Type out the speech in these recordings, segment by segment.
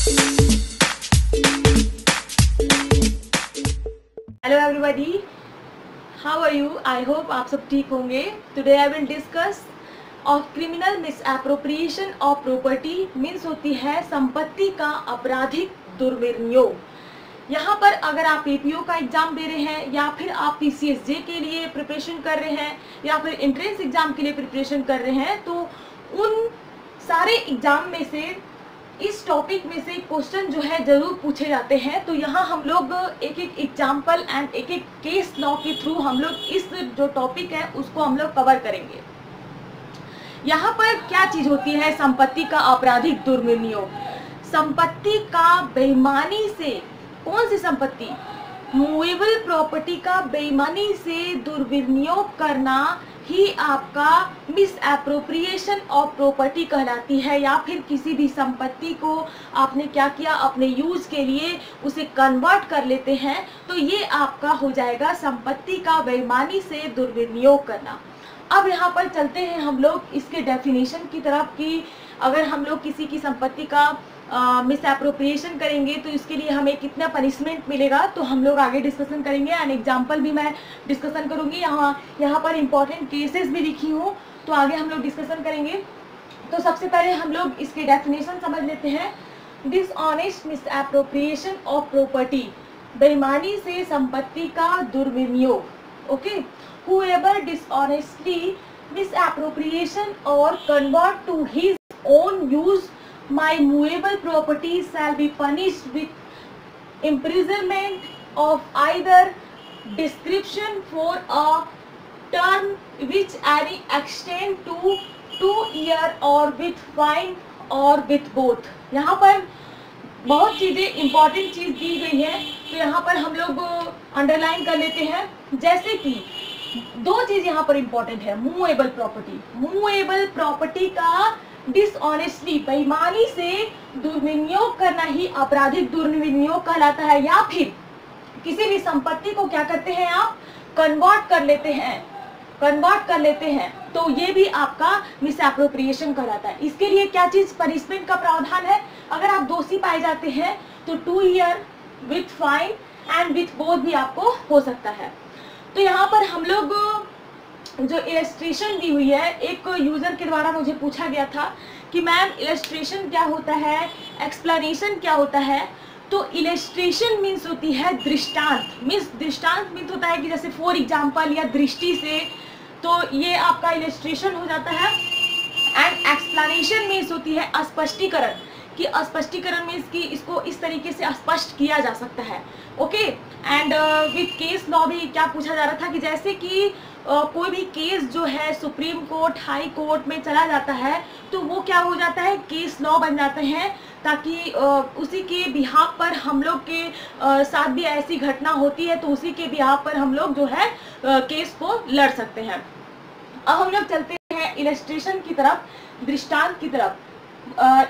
Hello everybody, how are you? I hope आप सब ठीक होंगे। Today I will discuss of criminal misappropriation of property. Means होती है संपत्ति का आपराधिक दुर्विनियोग। यहाँ पर अगर आप एपीओ का एग्जाम दे रहे हैं या फिर आप पीसीएसजे के लिए प्रिपरेशन कर रहे हैं या फिर एंट्रेंस एग्जाम के लिए प्रिपरेशन कर रहे हैं, तो उन सारे एग्जाम में से इस टॉपिक में से क्वेश्चन जो है जरूर पूछे जाते हैं। तो यहाँ हम लोग एक एक एग्जाम्पल एंड एक एक केस लॉ के थ्रू हम लोग इस जो टॉपिक है उसको हम लोग कवर करेंगे। यहाँ पर क्या चीज होती है? संपत्ति का आपराधिक दुर्विनियोग। संपत्ति का बेईमानी से, कौन सी संपत्ति? मूवेबल प्रॉपर्टी का बेईमानी से दुर्विनियोग करना ही आपका मिसएप्रोप्रिएशन ऑफ प्रॉपर्टी कहलाती है। या फिर किसी भी संपत्ति को आपने क्या किया, अपने यूज के लिए उसे कन्वर्ट कर लेते हैं, तो ये आपका हो जाएगा संपत्ति का बेईमानी से दुर्विनियोग करना। अब यहाँ पर चलते हैं हम लोग इसके डेफिनेशन की तरफ कि अगर हम लोग किसी की संपत्ति का मिसएप्रोप्रिएशन करेंगे तो इसके लिए हमें कितना पनिशमेंट मिलेगा, तो हम लोग आगे डिस्कशन करेंगे एंड एग्जाम्पल भी मैं डिस्कशन करूंगी। यहाँ पर इंपॉर्टेंट केसेस भी लिखी हूँ, तो आगे हम लोग डिस्कशन करेंगे। तो सबसे पहले हम लोग इसके डेफिनेशन समझ लेते हैं। डिसऑनेस्ट मिसएप्रोप्रिएशन ऑफ प्रॉपर्टी, बेईमानी से संपत्ति का दुर्विनियोग। Okay, whoever dishonestly misappropriation or convert to his own use my movable property shall be punished with imprisonment of either description for a term which any extend to 2 years or with fine or with both। यहाँ पर बहुत चीजें important चीज दी गई है, तो यहाँ पर हम लोग अंडरलाइन कर लेते हैं। जैसे कि दो चीज यहाँ पर इंपॉर्टेंट है। मूवेबल प्रॉपर्टी, मूवेबल प्रॉपर्टी का डिसऑनेस्टली, बेईमानी से दुर्विनियोग करना ही आपराधिक दुर्विनियोग कहलाता है। या फिर किसी भी संपत्ति को क्या करते हैं आप, कन्वर्ट कर लेते हैं, कन्वर्ट कर लेते हैं, तो ये भी आपका मिसएप्रोप्रिएशन कहलाता है। इसके लिए क्या चीज पनिशमेंट का प्रावधान है? अगर आप दोषी पाए जाते हैं तो 2 year with fine and with both भी आपको हो सकता है। तो यहाँ पर हम लोग जो इलस्ट्रेशन दी हुई है, एक यूजर के द्वारा मुझे पूछा गया था कि मैम इलस्ट्रेशन क्या होता है, एक्सप्लेनेशन क्या होता है? तो इलस्ट्रेशन मीन्स होती है दृष्टांत। मीन्स दृष्टांत मीन्स होता है कि जैसे फॉर एग्जाम्पल या दृष्टि से, तो ये आपका इलस्ट्रेशन हो जाता है। एंड एक्सप्लेनेशन मीन्स होती है स्पष्टीकरण, कि स्पष्टीकरण मीन्स कि इसको इस तरीके से स्पष्ट किया जा सकता है। Okay, and with case law भी क्या पूछा जा रहा था कि जैसे कि कोई भी केस जो है सुप्रीम कोर्ट, हाई कोर्ट में चला जाता है, तो वो क्या हो जाता है, केस लॉ बन जाते हैं, ताकि उसी के बिहाफ पर हम लोग के साथ भी ऐसी घटना होती है तो उसी के बिहाफ पर हम लोग जो है केस को लड़ सकते हैं। अब हम लोग चलते हैं इलस्ट्रेशन की तरफ, दृष्टांत की तरफ।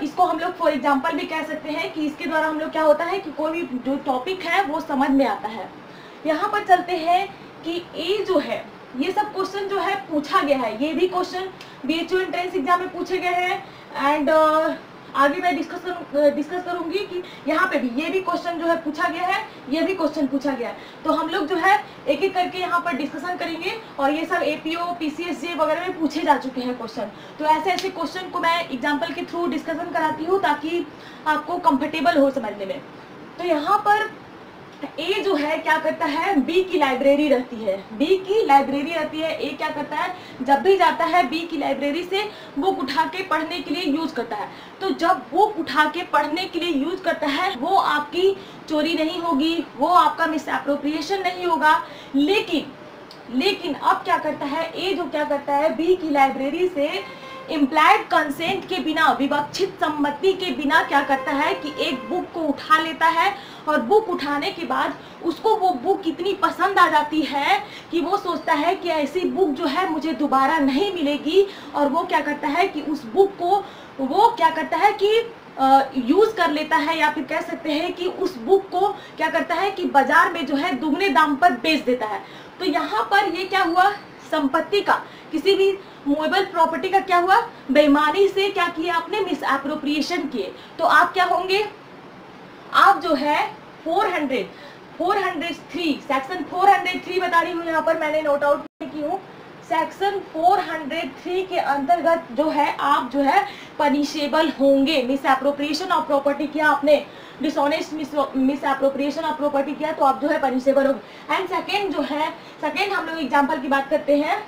इसको हम लोग फॉर एग्जाम्पल भी कह सकते हैं कि इसके द्वारा हम लोग क्या होता है कि कोई भी जो टॉपिक है वो समझ में आता है। यहाँ पर चलते हैं कि ए जो है, ये सब क्वेश्चन जो है पूछा गया है, ये भी क्वेश्चन बीएचयू एंट्रेंस एग्जाम में पूछे गए हैं। एंड आगे मैं डिस्कस करूंगी कि यहाँ पे भी ये भी क्वेश्चन जो है पूछा गया है, ये भी क्वेश्चन पूछा गया है। तो हम लोग जो है एक एक करके यहाँ पर डिस्कशन करेंगे, और ये सब एपीओ, पीसीएसजे वगैरह में पूछे जा चुके हैं क्वेश्चन। तो ऐसे ऐसे क्वेश्चन को मैं एग्जाम्पल के थ्रू डिस्कशन कराती हूँ ताकि आपको कंफर्टेबल हो समझने में। तो यहाँ पर ए जो है क्या करता है, बी की लाइब्रेरी रहती है, बी की लाइब्रेरी रहती है। ए क्या करता है, जब भी जाता है बी की लाइब्रेरी से बुक उठा के पढ़ने के लिए यूज करता है। तो जब बुक उठा के पढ़ने के लिए यूज करता है, वो आपकी चोरी नहीं होगी, वो आपका मिसएप्रोप्रिएशन नहीं होगा। लेकिन अब क्या करता है, ए जो क्या करता है, बी की लाइब्रेरी से इम्प्लाइड कंसेंट के बिना, विवक्षित सम्मति के बिना क्या करता है कि एक बुक को उठा लेता है, और बुक उठाने के बाद उसको वो बुक इतनी पसंद आ जाती है कि वो सोचता है कि ऐसी बुक जो है मुझे दोबारा नहीं मिलेगी, और वो क्या करता है कि उस बुक को वो क्या करता है कि यूज कर लेता है, या फिर कह सकते हैं कि उस बुक को क्या करता है कि बाजार में जो है दुगने दाम पर बेच देता है। तो यहाँ पर ये क्या हुआ, संपत्ति का, किसी भी मूवेबल प्रॉपर्टी का क्या हुआ, बेईमानी से क्या किया आपने, मिसएप्रोप्रिएशन किए। तो आप क्या होंगे, आप जो है 403 सेक्शन 403 बता रही हूँ, यहाँ पर मैंने नोट आउट की हूँ। सेक्शन 403 के अंतर्गत जो है आप जो है पनिशेबल होंगे। मिस एप्रोप्रिएशन ऑफ प्रॉपर्टी किया आपने, dishonest miss appropriation of property किया तो आप जो है पनिशेबल होंगे। एंड सेकेंड जो है, सेकेंड हम लोग एग्जाम्पल की बात करते हैं,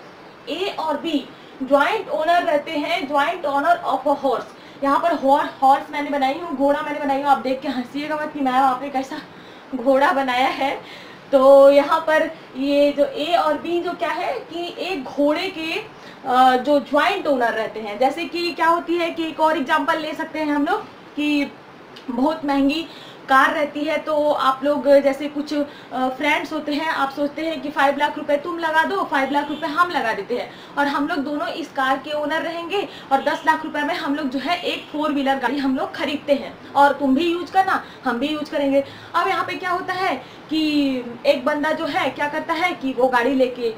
ए और बी ज्वाइंट ओनर रहते हैं, joint owner of a horse. यहाँ पर हॉर्स मैंने बनाई हूँ, घोड़ा मैंने बनाई हूँ, आप देख के हंसीएगा मत कि मैम आपने कैसा घोड़ा बनाया है। तो यहाँ पर ये जो ए और बी जो क्या है कि एक घोड़े के जो ज्वाइंट ओनर रहते हैं। जैसे कि क्या होती है कि एक और एग्जांपल ले सकते हैं हम लोग कि बहुत महंगी कार रहती है, तो आप लोग जैसे कुछ फ्रेंड्स होते हैं, आप सोचते हैं कि 5 लाख रुपए तुम लगा दो, 5 लाख रुपए हम लगा देते हैं और हम लोग दोनों इस कार के ओनर रहेंगे और 10 लाख रुपए में हम लोग जो है एक 4 व्हीलर गाड़ी हम लोग खरीदते हैं और तुम भी यूज करना, हम भी यूज करेंगे। अब यहाँ पे क्या होता है कि एक बंदा जो है क्या करता है कि वो गाड़ी लेके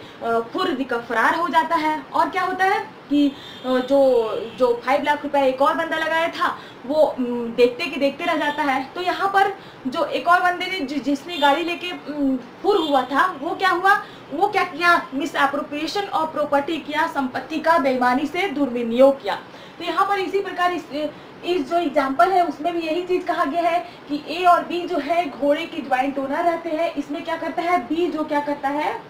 फुर्र का फरार हो जाता है, और क्या होता है कि जो 5 लाख रुपए एक और बंदा लगाया था वो देखते के देखते रह जाता है। तो यहाँ पर जो एक और बंदे ने जिसने गाड़ी लेके फुर हुआ था वो क्या हुआ, वो क्या किया, मिस एप्रोप्रिएशन ऑफ प्रॉपर्टी किया, संपत्ति का बेईमानी से दुर्विनियोग किया। तो यहाँ पर इसी प्रकार इस जो एग्जाम्पल है उसमें भी यही चीज कहा गया है कि ए और बी जो है घोड़े के ज्वाइंट ओनर रहते हैं। इसमें क्या करता है, बी जो क्या करता है,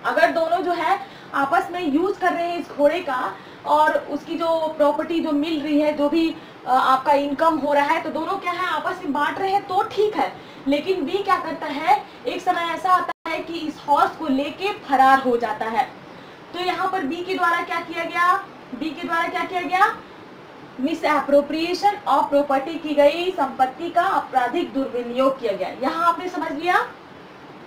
अगर दोनों जो है आपस में यूज कर रहे हैं इस घोड़े का और उसकी जो प्रॉपर्टी जो मिल रही है, जो भी आपका इनकम हो रहा है, तो दोनों क्या है आपस में बांट रहे हैं तो ठीक है। लेकिन बी क्या करता है, एक समय ऐसा आता है कि इस हॉर्स को लेके फरार हो जाता है। तो यहाँ पर बी के द्वारा क्या किया गया, बी के द्वारा क्या किया गया, मिस एप्रोप्रिएशन ऑफ प्रॉपर्टी की गई, संपत्ति का आपराधिक दुर्विनियोग किया गया। यहाँ आपने समझ लिया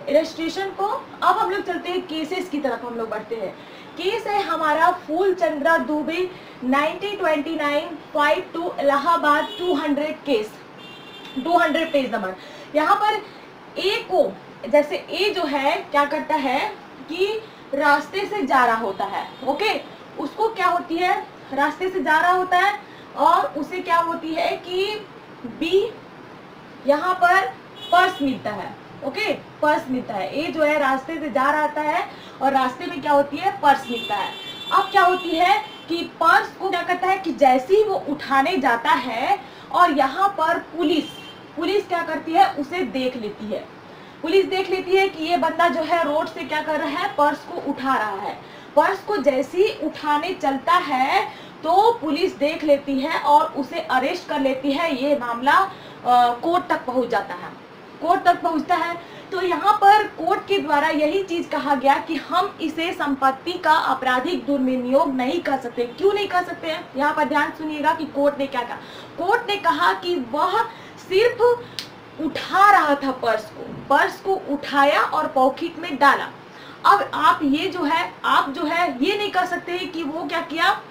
इलस्ट्रेशन को। अब हम लोग चलते हैं केसेस की तरफ, हम लोग बढ़ते हैं। केस है हमारा Phool Chandra Dubey 1929-52 Allahabad 200 case, 200 page number. यहाँ पर ए को, जैसे ए जो है क्या करता है कि रास्ते से जा रहा होता है, ओके, उसको क्या होती है, रास्ते से जा रहा होता है और उसे क्या होती है कि बी यहाँ पर पर्स मिलता है, ओके, पर्स मिलता है। ए जो है रास्ते से जा रहा है और रास्ते में क्या होती है, पर्स मिलता है। अब क्या होती है कि पर्स को क्या करता है कि जैसे ही वो उठाने जाता है और यहाँ पर पुलिस क्या करती है, उसे देख लेती है। पुलिस देख लेती है कि ये बंदा जो है रोड से क्या कर रहा है, पर्स को उठा रहा है। पर्स को जैसे ही उठाने चलता है तो पुलिस देख लेती है और उसे अरेस्ट कर लेती है। ये मामला कोर्ट तक पहुंच जाता है, कोर्ट तक पहुंचता है। तो यहाँ पर कोर्ट के द्वारा यही चीज कहा गया कि हम इसे संपत्ति का आपराधिक दुर्विनियोग नहीं कर सकते। क्यों नहीं कर सकते हैं, यहाँ पर ध्यान सुनिएगा कि कोर्ट ने क्या कहा। कोर्ट ने कहा कि वह सिर्फ उठा रहा था पर्स को उठाया और पॉकेट में डाला। अब आप जो है ये नहीं कर सकते कि वो क्या किया,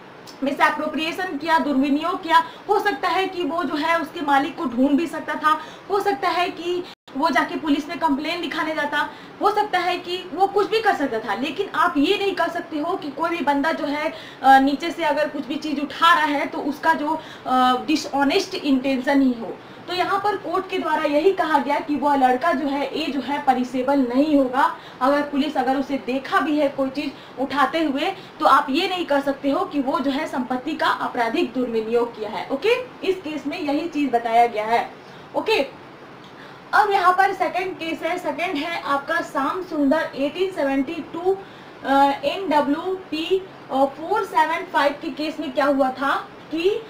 मिस एप्रोप्रिएशन किया, दुर्विनियोग किया। हो सकता है कि वो जो है उसके मालिक को ढूंढ भी सकता था, हो सकता है कि वो जाके पुलिस में कंप्लेन दिखाने जाता, हो सकता है कि वो कुछ भी कर सकता था। लेकिन आप ये नहीं कर सकते हो कि कोई भी बंदा जो है नीचे से अगर कुछ भी चीज उठा रहा है तो उसका जो डिसऑनेस्ट इंटेंशन ही हो। तो यहाँ पर कोर्ट के द्वारा यही कहा गया कि वह लड़का जो है ए जो है पनिशेबल नहीं होगा। अगर पुलिस अगर उसे देखा भी है कोई चीज उठाते हुए तो आप ये नहीं कर सकते हो कि वो जो है संपत्ति का आपराधिक दुर्विनियोग किया है। ओके, इस केस में यही चीज बताया गया है। ओके, अब यहाँ पर सेकंड केस है, सेकंड है आपका श्याम सुंदर 1872 NWP 475 के केस में क्या हुआ था कि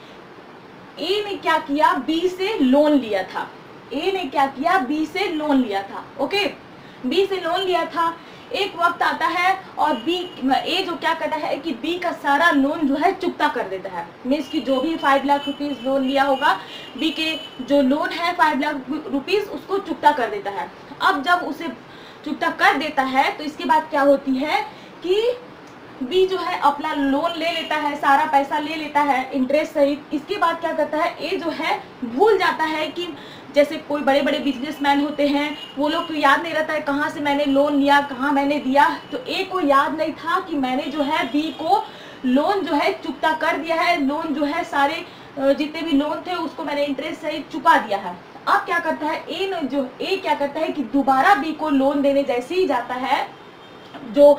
ए ने क्या किया, बी से लोन लिया था। ए ने क्या किया, बी से लोन लिया था। ओके, बी से लोन लिया था। एक वक्त आता है और ए जो क्या करता है कि बी का सारा लोन जो है चुकता कर देता है। मीन्स की जो भी 5 लाख रुपीज लोन लिया होगा, बी के जो लोन है 5 लाख रुपीज उसको चुकता कर देता है। अब जब उसे चुकता कर देता है तो इसके बाद क्या होती है कि बी जो है अपना लोन ले लेता है, सारा पैसा ले लेता है इंटरेस्ट सहित। इसके बाद क्या करता है, ए जो है भूल जाता है कि जैसे कोई बड़े बड़े बिजनेसमैन होते हैं, वो लोग को याद नहीं रहता है कहाँ से मैंने लोन लिया, कहाँ मैंने दिया। तो ए को याद नहीं था कि मैंने जो है बी को लोन जो है चुकता कर दिया है। लोन जो है सारे जितने भी लोन थे उसको मैंने इंटरेस्ट सहित चुका दिया है। अब क्या करता है ए क्या करता है कि दोबारा बी को लोन देने जैसे ही जाता है, जो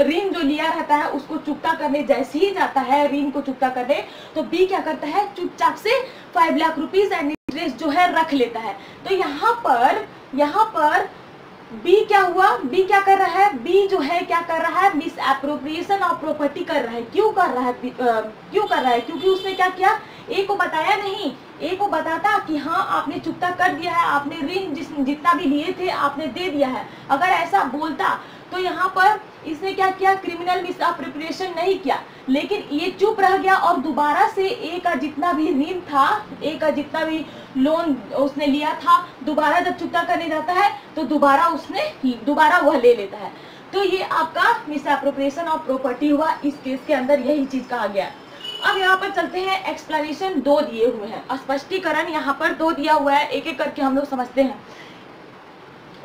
ऋण जो लिया रहता है उसको चुकता करने जैसे ही जाता है ऋण को चुकता करने, तो बी क्या करता है चुपचाप से 5 लाख रुपीज एंड इंटरेस्ट जो है रख लेता है। तो यहाँ पर बी क्या हुआ, बी क्या कर रहा है, बी जो है क्या कर रहा है, मिस एप्रोप्रिएशन ऑफ प्रॉपर्टी कर रहा है। क्यों कर रहा है, क्योंकि उसने क्या किया, ए को बताया नहीं। ए को बताता कि हाँ आपने चुकता कर दिया है, आपने ऋण जितना भी लिए थे आपने दे दिया है, अगर ऐसा बोलता तो यहाँ पर इसने क्या किया, क्रिमिनल मिस एप्रोप्रिएशन नहीं किया, लेकिन ये चुप रह गया और दोबारा से ए का जितना भी ऋण था, ए का जितना भी लोन उसने लिया था, दोबारा जब चुकता करने जाता है तो दोबारा वह ले लेता है। तो ये आपका मिस एप्रोप्रिएशन ऑफ प्रॉपर्टी हुआ। इस केस के अंदर यही चीज कहा गया। अब यहाँ पर चलते हैं, एक्सप्लेनेशन 2 दिए हुए हैं, स्पष्टीकरण यहाँ पर 2 दिया हुआ है, एक एक करके हम लोग समझते हैं।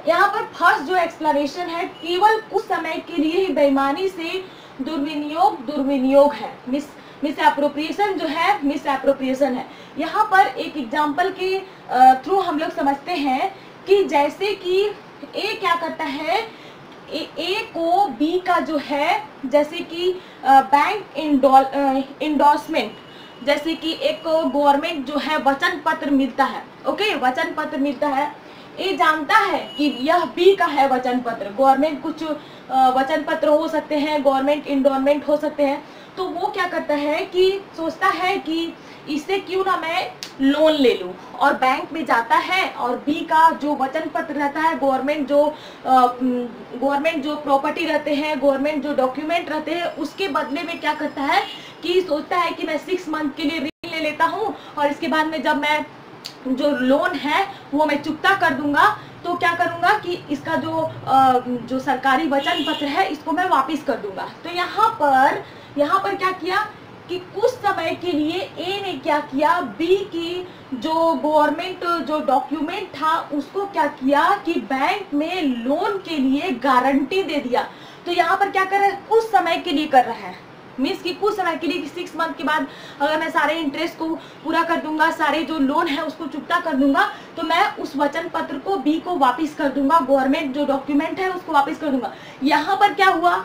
यहाँ पर फर्स्ट जो एक्सप्लेनेशन है, केवल कुछ समय के लिए ही बेईमानी से दुर्विनियोग है। मिस एप्रोप्रिएशन जो है मिस एप्रोप्रिएशन है। यहाँ पर एक एग्जांपल के थ्रू हम लोग समझते हैं कि जैसे कि ए क्या करता है, ए को बी का जो है जैसे कि बैंक इंडोर्समेंट, जैसे कि एक गवर्नमेंट जो है वचन पत्र मिलता है, ओके, वचन पत्र मिलता है। ए जानता है कि यह बी का है वचन पत्र, गवर्नमेंट कुछ वचन पत्र हो सकते हैं, गवर्नमेंट इंडोर्समेंट हो सकते हैं, तो वो क्या करता है कि सोचता है कि इससे क्यों ना मैं लोन ले लूं, और बैंक में जाता है और बी का जो वचन पत्र रहता है, गवर्नमेंट जो प्रॉपर्टी रहते हैं, गवर्नमेंट जो डॉक्यूमेंट रहते हैं, उसके बदले में क्या करता है कि सोचता है कि मैं 6 मंथ के लिए ऋण ले लेता हूं और इसके बाद में जब मैं जो लोन है वो मैं चुकता कर दूंगा, तो क्या करूंगा कि इसका जो सरकारी वचन पत्र है इसको मैं वापस कर दूंगा। तो यहाँ पर क्या किया कि कुछ समय के लिए ए ने क्या किया, बी की जो गवर्नमेंट जो डॉक्यूमेंट था उसको क्या किया कि बैंक में लोन के लिए गारंटी दे दिया। तो यहाँ पर क्या कर रहा है, कुछ समय के लिए कर रहा है, मीन्स कि कुछ समय के लिए 6 मंथ के बाद अगर मैं सारे इंटरेस्ट को पूरा कर दूंगा, सारे जो लोन है उसको चुकता कर दूंगा, तो मैं उस वचन पत्र को बी को वापस कर दूंगा, गवर्नमेंट जो डॉक्यूमेंट है उसको वापस कर दूंगा। यहाँ पर क्या हुआ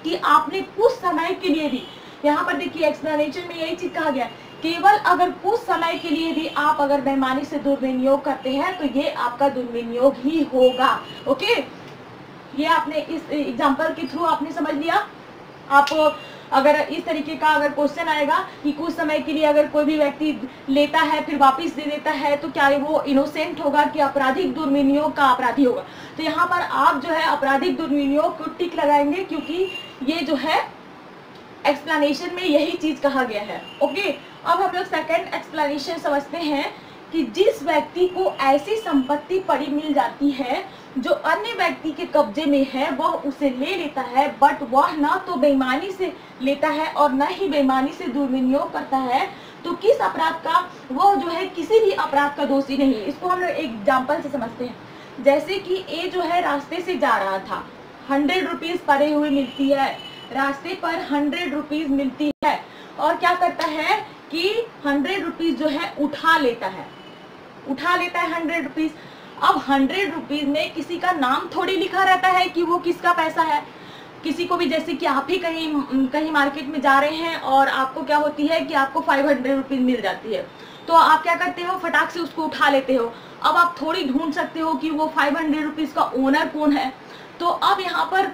कि आपने कुछ समय के लिए भी, यहाँ पर देखिए एक्सप्लेनेशन में यही चीज कहा गया, केवल अगर कुछ समय के लिए भी आप अगर बेईमानी से दुर्विनियोग करते हैं तो ये आपका दुर्विनियोग ही होगा। ओके, ये आपने इस एग्जाम्पल के थ्रू आपने समझ लिया। आप अगर इस तरीके का अगर क्वेश्चन आएगा कि कुछ समय के लिए अगर कोई भी व्यक्ति लेता है फिर वापस दे देता है तो क्या वो इनोसेंट होगा कि आपराधिक दुर्विनियोग का अपराधी होगा, तो यहाँ पर आप जो है आपराधिक दुर्विनियोग को टिक लगाएंगे, क्योंकि ये जो है एक्सप्लेनेशन में यही चीज कहा गया है। ओके, अब हम लोग सेकंड एक्सप्लेनेशन समझते हैं कि जिस व्यक्ति को ऐसी संपत्ति पड़ी मिल जाती है जो अन्य व्यक्ति के कब्जे में है, वह उसे ले लेता है, बट वह ना तो बेईमानी से लेता है और न ही बेईमानी से दुर्विनियोग करता है, तो किस अपराध का, वह जो है किसी भी अपराध का दोषी नहीं है। इसको हम लोग एक एग्जाम्पल से समझते हैं। जैसे कि ए जो है रास्ते से जा रहा था, 100 रुपीज पड़े हुए मिलती है, रास्ते पर 100 रुपीज मिलती है, और क्या करता है कि 100 रुपीज जो है उठा लेता है 100 रुपीज। अब 100 रुपीज में किसी का नाम थोड़ी लिखा रहता है कि वो किसका पैसा है। किसी को भी, जैसे कि आप ही कहीं मार्केट में जा रहे हैं और आपको क्या होती है कि आपको 500 रुपीज मिल जाती है, तो आप क्या करते हो, फटाक से उसको उठा लेते हो। अब आप थोड़ी ढूंढ सकते हो कि वो 500 रुपीज का ओनर कौन है। तो अब यहाँ पर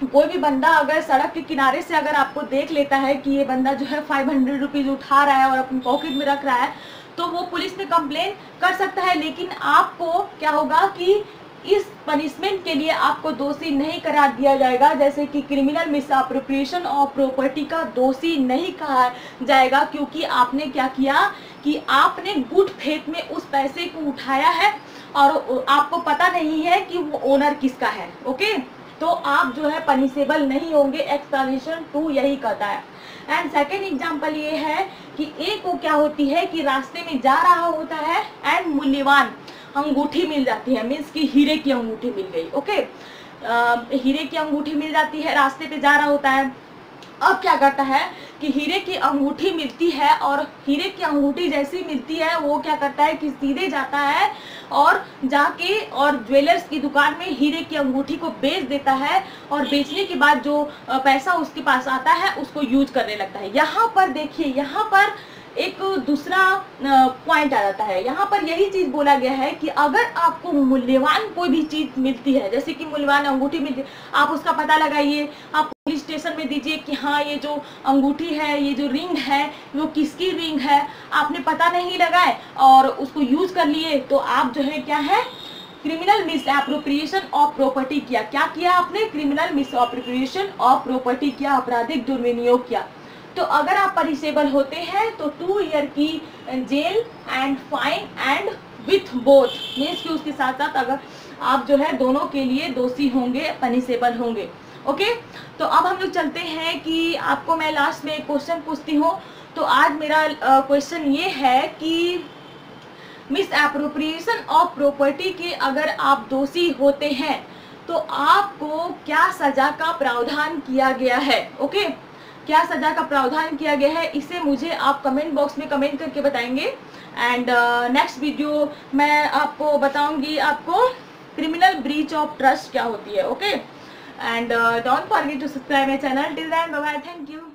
कोई भी बंदा अगर सड़क के किनारे से अगर आपको देख लेता है कि ये बंदा जो है 500 रुपीज उठा रहा है और अपनी पॉकेट में रख रहा है, तो वो पुलिस में कंप्लेन कर सकता है, लेकिन आपको क्या होगा कि इस पनिशमेंट के लिए आपको दोषी नहीं करार दिया जाएगा, जैसे कि क्रिमिनल मिसअप्रोप्रिएशन ऑफ प्रॉपर्टी का दोषी नहीं कहा जाएगा, क्योंकि आपने क्या किया कि आपने गुड फेथ में उस पैसे को उठाया है और आपको पता नहीं है कि वो ओनर किसका है। ओके, तो आप जो है पनिशेबल नहीं होंगे। एक्सप्लेनेशन 2 यही कहता है। एंड सेकेंड एग्जाम्पल ये है कि ए को क्या होती है कि रास्ते में जा रहा होता है एंड मूल्यवान अंगूठी मिल जाती है, मीन्स कि हीरे की अंगूठी मिल गई। ओके, हीरे की अंगूठी मिल जाती है, रास्ते पे जा रहा होता है, अब क्या करता है कि हीरे की अंगूठी मिलती है, और हीरे की अंगूठी जैसी मिलती है वो क्या करता है कि सीधे जाता है और जाके और ज्वेलर्स की दुकान में हीरे की अंगूठी को बेच देता है, और बेचने के बाद जो पैसा उसके पास आता है उसको यूज करने लगता है। यहाँ पर देखिए, यहाँ पर एक दूसरा पॉइंट आ जाता है। यहाँ पर यही चीज बोला गया है कि अगर आपको मूल्यवान कोई भी चीज मिलती है, जैसे कि मूल्यवान अंगूठी मिलती है, आप उसका पता लगाइए, आप पुलिस स्टेशन में दीजिए कि हाँ ये जो अंगूठी है, ये जो रिंग है वो किसकी रिंग है, आपने पता नहीं लगाए और उसको यूज कर लिए, तो आप जो है क्या है, criminal miss appropriation of property किया। क्या किया आपने? Criminal miss appropriation of property किया, आपराधिक दुर्विनियोग किया। तो अगर आप पनिशेबल होते हैं तो 2 ईयर की jail and fine and with both, means कि उसके साथ साथ अगर आप जो है दोनों के लिए दोषी होंगे, पनिशेबल होंगे। ओके, तो अब हम लोग चलते हैं कि आपको मैं लास्ट में एक क्वेश्चन पूछती हूँ। तो आज मेरा क्वेश्चन ये है कि मिस एप्रोप्रिएशन ऑफ प्रॉपर्टी के अगर आप दोषी होते हैं तो आपको क्या सजा का प्रावधान किया गया है। ओके, क्या सजा का प्रावधान किया गया है, इसे मुझे आप कमेंट बॉक्स में कमेंट करके बताएंगे। एंड नेक्स्ट वीडियो मैं आपको बताऊंगी आपको क्रिमिनल ब्रीच ऑफ ट्रस्ट क्या होती है। Okay, and don't forget to subscribe my channel. Till then bye bye, thank you.